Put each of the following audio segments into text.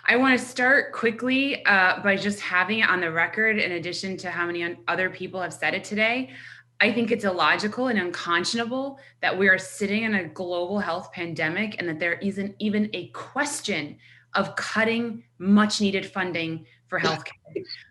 I want to start quickly by just having it on the record, in addition to how many other people have said it today. I think it's illogical and unconscionable that we are sitting in a global health pandemic and that there isn't even a question of cutting much needed funding for healthcare.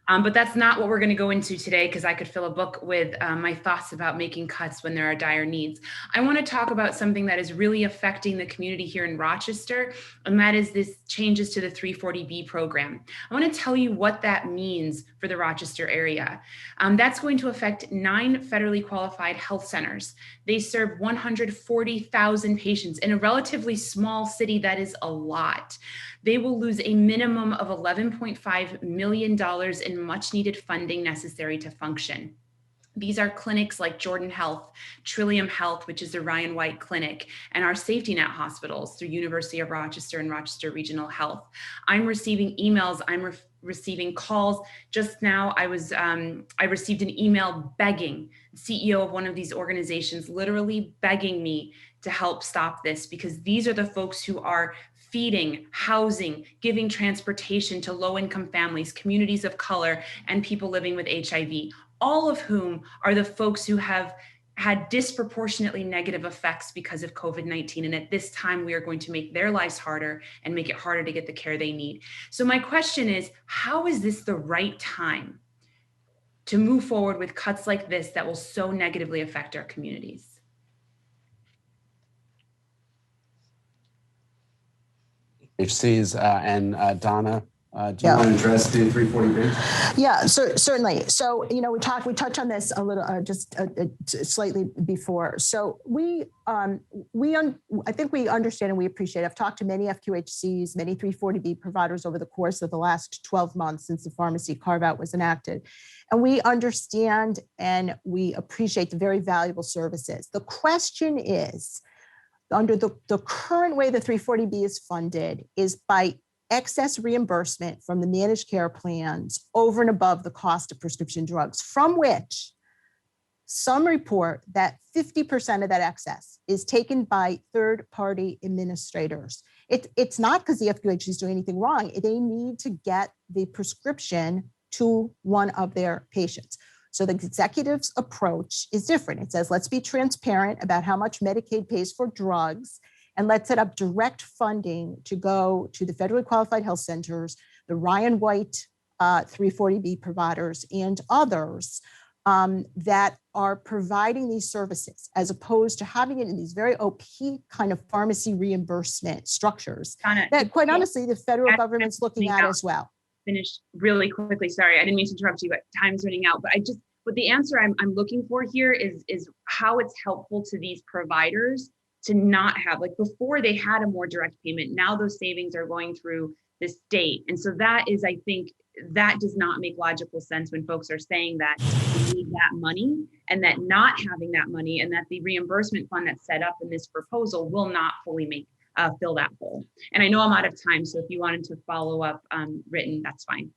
But that's not what we're going to go into today, because I could fill a book with my thoughts about making cuts when there are dire needs. I want to talk about something that is really affecting the community here in Rochester, and that is this changes to the 340B program. I want to tell you what that means for the Rochester area. That's going to affect 9 federally qualified health centers. They serve 140,000 patients in a relatively small city. That is a lot. They will lose a minimum of $11.5 million in much needed funding necessary to function. These are clinics like Jordan Health, Trillium Health, which is the Ryan White Clinic, and our safety net hospitals through University of Rochester and Rochester Regional Health. I'm receiving emails, I'm receiving calls. Just now, I received an email begging the CEO of one of these organizations, literally begging me to help stop this, because these are the folks who are feeding, housing, giving transportation to low-income families, communities of color, and people living with HIV, all of whom are the folks who have had disproportionately negative effects because of COVID-19. And at this time, we are going to make their lives harder and make it harder to get the care they need. So my question is, how is this the right time to move forward with cuts like this that will so negatively affect our communities? HCs and Donna, do you Yeah. want to address the 340B? Yeah, certainly. So, we touched on this a little, slightly before. So I think we understand and we appreciate. I've talked to many FQHCs, many 340B providers over the course of the last 12 months since the pharmacy carve-out was enacted. And we understand and we appreciate the very valuable services. The question is, under the current way the 340B is funded is by excess reimbursement from the managed care plans over and above the cost of prescription drugs, from which some report that 50% of that excess is taken by third-party administrators. It's not because the FQHC is doing anything wrong. They need to get the prescription to one of their patients. So the executive's approach is different. It says, let's be transparent about how much Medicaid pays for drugs, and let's set up direct funding to go to the federally qualified health centers, the Ryan White 340B providers, and others that are providing these services, as opposed to having it in these very opaque kind of pharmacy reimbursement structures that, quite honestly, the federal government's looking at as well. Finish really quickly. Sorry, I didn't mean to interrupt you, but time's running out. But but the answer I'm looking for here is how it's helpful to these providers to not have, like before they had a more direct payment. Now those savings are going through the state. And so that is, I think, that does not make logical sense when folks are saying that we need that money, and that not having that money, and that the reimbursement fund that's set up in this proposal will not fully fill that hole. And I know I'm out of time, so if you wanted to follow up written, that's fine.